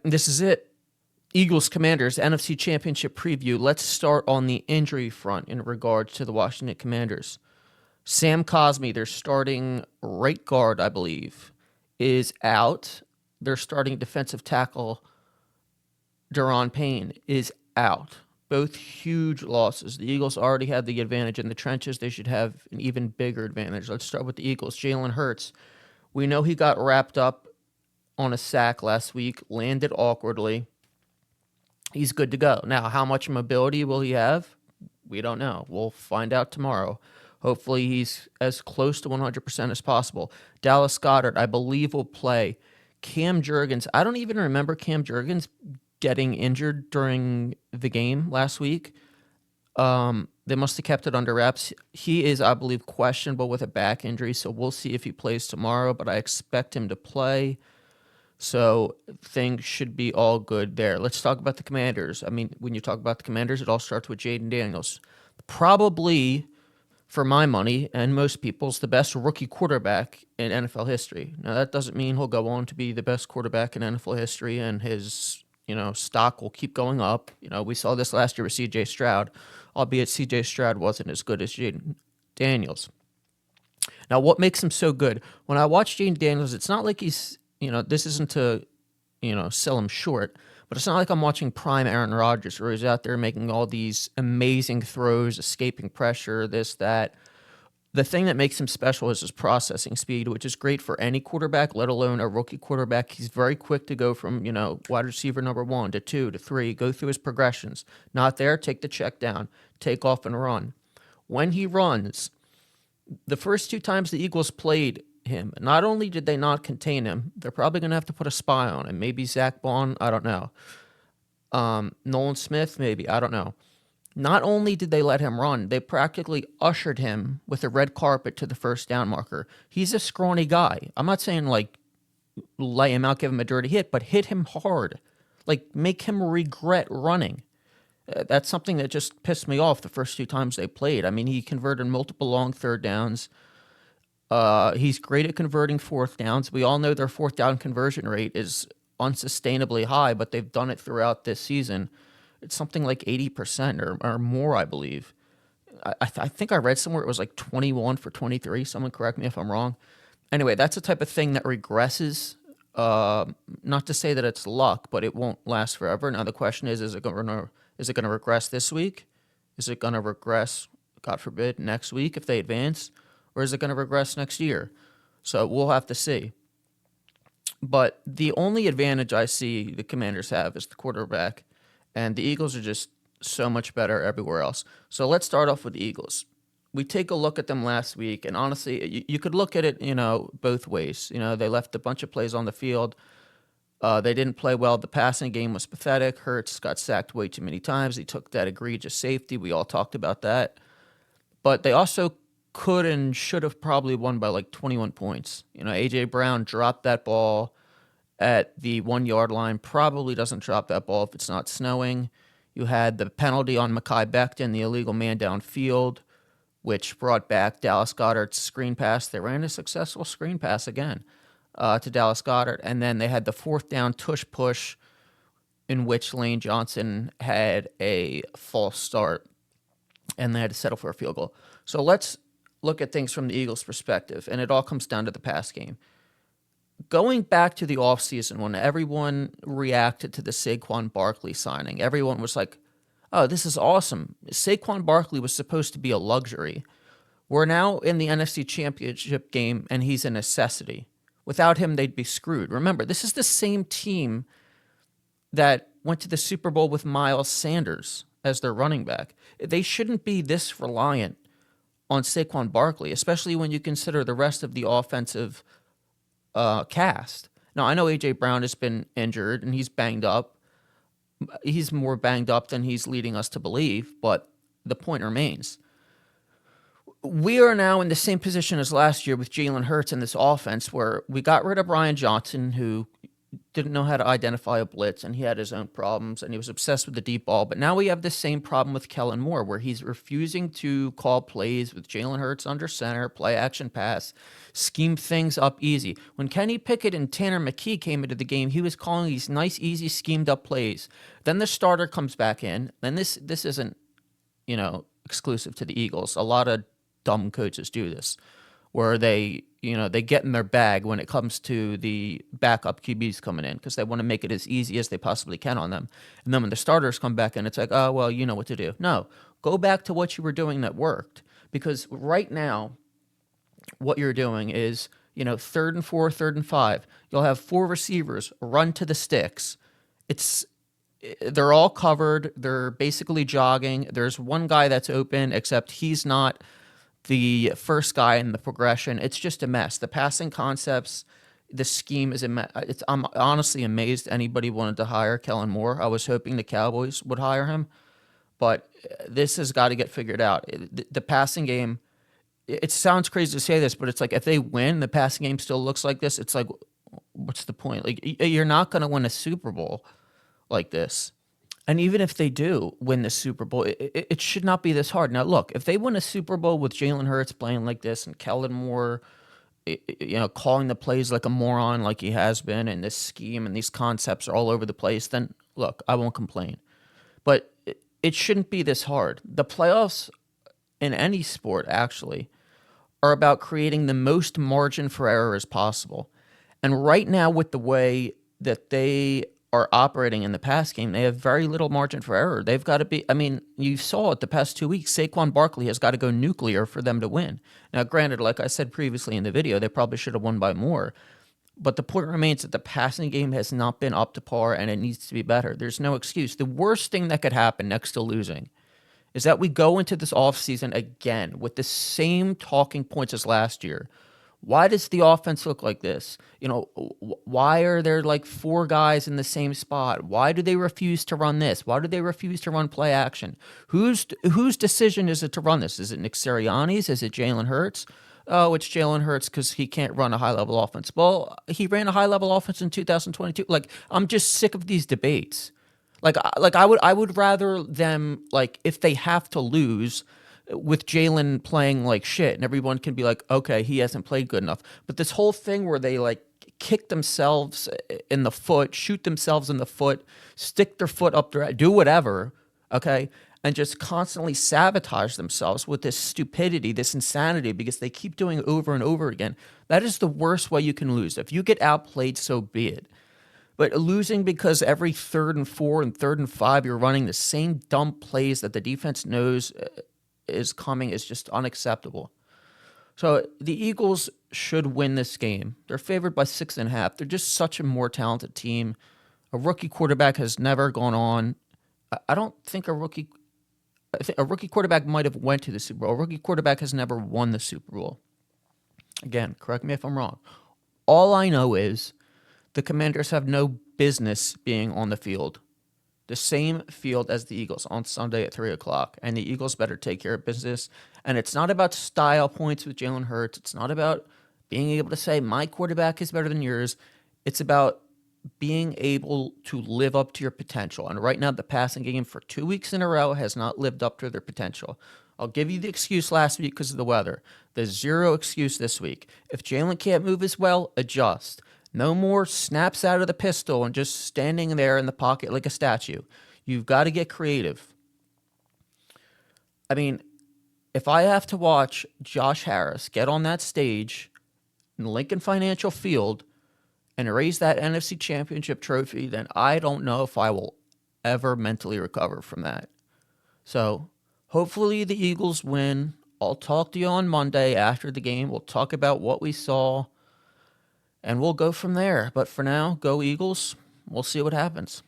This is it. Eagles Commanders NFC Championship preview. Let's start on the injury front in regards to the Washington Commanders. Sam Cosmi, their starting right guard, I believe, is out. Their starting defensive tackle, Daron Payne, is out. Both huge losses. The Eagles already had the advantage in the trenches. They should have an even bigger advantage. Let's start with the Eagles. Jalen Hurts. We know he got wrapped up on a sack last week, landed awkwardly. He's good to go. Now, how much mobility will he have? We don't know. We'll find out tomorrow. Hopefully, he's as close to 100% as possible. Dallas Goedert, I believe, will play. Cam Jurgens, I don't even remember Cam Jurgens getting injured during the game last week. They must have kept it under wraps. He is, I believe, questionable with a back injury, so we'll see if he plays tomorrow, but I expect him to play. So things should be all good there. Let's talk about the Commanders. I mean, when you talk about the Commanders, it all starts with Jaden Daniels. Probably, for my money and most people's, the best rookie quarterback in NFL history. Now, that doesn't mean he'll go on to be the best quarterback in NFL history and his, stock will keep going up. We saw this last year with C.J. Stroud, albeit C.J. Stroud wasn't as good as Jaden Daniels. Now, what makes him so good? When I watch Jaden Daniels, it's not like he's this isn't to, sell him short, but it's not like I'm watching prime Aaron Rodgers where he's out there making all these amazing throws, escaping pressure, this, that. The thing that makes him special is his processing speed, which is great for any quarterback, let alone a rookie quarterback. He's very quick to go from, wide receiver number 1 to 2 to 3, go through his progressions. Not there, take the check down, take off and run. When he runs, the first 2 times the Eagles played him, not only did they not contain him, they're probably going to have to put a spy on him. Maybe Zach Bond, I don't know. Nolan Smith, maybe, I don't know. Not only did they let him run, they practically ushered him with a red carpet to the first down marker. He's a scrawny guy. I'm not saying, lay him out, give him a dirty hit, but hit him hard. Make him regret running. That's something that just pissed me off the first 2 times they played. I mean, he converted multiple long third downs. He's great at converting 4th downs. We all know their 4th down conversion rate is unsustainably high, but they've done it throughout this season. It's something like 80% or more, I believe. I think I read somewhere it was like 21 for 23. Someone correct me if I'm wrong. Anyway, that's the type of thing that regresses. Not to say that it's luck, but it won't last forever. Now the question is it going to regress this week? Is it going to regress, God forbid, next week if they advance? Or is it going to regress next year? So we'll have to see. But the only advantage I see the Commanders have is the quarterback, and the Eagles are just so much better everywhere else. So let's start off with the Eagles. We take a look at them last week, and honestly, you could look at it, both ways. They left a bunch of plays on the field. They didn't play well. The passing game was pathetic. Hurts got sacked way too many times. He took that egregious safety. We all talked about that. But they also could and should have probably won by 21 points. A.J. Brown dropped that ball at the 1-yard line. Probably doesn't drop that ball if it's not snowing. You had the penalty on Mekhi Becton, the illegal man downfield, which brought back Dallas Goedert's screen pass. They ran a successful screen pass again to Dallas Goedert. And then they had the 4th down tush push in which Lane Johnson had a false start, and they had to settle for a field goal. So let's look at things from the Eagles' perspective, and it all comes down to the pass game. Going back to the offseason when everyone reacted to the Saquon Barkley signing, everyone was like, oh, this is awesome. Saquon Barkley was supposed to be a luxury. We're now in the NFC Championship game, and he's a necessity. Without him, they'd be screwed. Remember, this is the same team that went to the Super Bowl with Miles Sanders as their running back. They shouldn't be this reliant on Saquon Barkley, especially when you consider the rest of the offensive cast. Now, I know A.J. Brown has been injured and he's banged up. He's more banged up than he's leading us to believe, but the point remains. We are now in the same position as last year with Jalen Hurts in this offense where we got rid of Brian Johnson, who didn't know how to identify a blitz, and he had his own problems, and he was obsessed with the deep ball. But now we have the same problem with Kellen Moore, where he's refusing to call plays with Jalen Hurts under center, play action pass, scheme things up easy. When Kenny Pickett and Tanner McKee came into the game, he was calling these nice, easy, schemed up plays. Then the starter comes back in. Then this isn't, exclusive to the Eagles. A lot of dumb coaches do this, where they get in their bag when it comes to the backup QBs coming in because they want to make it as easy as they possibly can on them. And then when the starters come back in, it's like, oh, well, you know what to do. No, go back to what you were doing that worked, because right now what you're doing is, 3rd and 4, 3rd and 5. You'll have 4 receivers run to the sticks. They're all covered. They're basically jogging. There's one guy that's open, except he's not the first guy in the progression. It's just a mess. The passing concepts, the scheme is a mess. I'm honestly amazed anybody wanted to hire Kellen Moore. I was hoping the Cowboys would hire him, but this has got to get figured out. The passing game, it sounds crazy to say this, but it's like if they win, the passing game still looks like this. It's like, what's the point? Like, you're not going to win a Super Bowl like this. And even if they do win the Super Bowl, it should not be this hard. Now, look, if they win a Super Bowl with Jalen Hurts playing like this and Kellen Moore, calling the plays like a moron like he has been, and this scheme and these concepts are all over the place, then look, I won't complain. But it shouldn't be this hard. The playoffs in any sport, actually, are about creating the most margin for error as possible. And right now, with the way that they are operating in the pass game, they have very little margin for error. They've got to be, you saw it the past 2 weeks, Saquon Barkley has got to go nuclear for them to win. Now, granted, like I said previously in the video, they probably should have won by more. But the point remains that the passing game has not been up to par, and it needs to be better. There's no excuse. The worst thing that could happen next to losing is that we go into this offseason again with the same talking points as last year. Why does the offense look like this? Why are there like 4 guys in the same spot? Why do they refuse to run this? Why do they refuse to run play action? Whose decision is it to run this? Is it Nick Sirianni's? Is it Jalen Hurts? Oh, it's Jalen Hurts because he can't run a high-level offense. Well, he ran a high-level offense in 2022. Like, I'm just sick of these debates. I would rather them, like, if they have to lose with Jalen playing like shit, and everyone can be like, okay, he hasn't played good enough. But this whole thing where they like kick themselves in the foot, shoot themselves in the foot, stick their foot up their, do whatever, okay, and just constantly sabotage themselves with this stupidity, this insanity, because they keep doing it over and over again. That is the worst way you can lose. If you get outplayed, so be it. But losing because every 3rd and 4 and 3rd and 5 you're running the same dumb plays that the defense knows is coming is just unacceptable. So the Eagles should win this game. They're favored by 6.5. They're just such a more talented team. A rookie quarterback has never gone on. I don't think a rookie quarterback might have went to the Super Bowl. A rookie quarterback has never won the Super Bowl. Again, correct me if I'm wrong. All I know is the Commanders have no business being on the field. The same field as the Eagles on Sunday at 3 o'clock. And the Eagles better take care of business. And it's not about style points with Jalen Hurts. It's not about being able to say, my quarterback is better than yours. It's about being able to live up to your potential. And right now, the passing game for 2 weeks in a row has not lived up to their potential. I'll give you the excuse last week because of the weather. There's zero excuse this week. If Jalen can't move as well, adjust. No more snaps out of the pistol and just standing there in the pocket like a statue. You've got to get creative. If I have to watch Josh Harris get on that stage in Lincoln Financial Field and raise that NFC Championship trophy, then I don't know if I will ever mentally recover from that. So hopefully the Eagles win. I'll talk to you on Monday after the game. We'll talk about what we saw. And we'll go from there. But for now, go Eagles. We'll see what happens.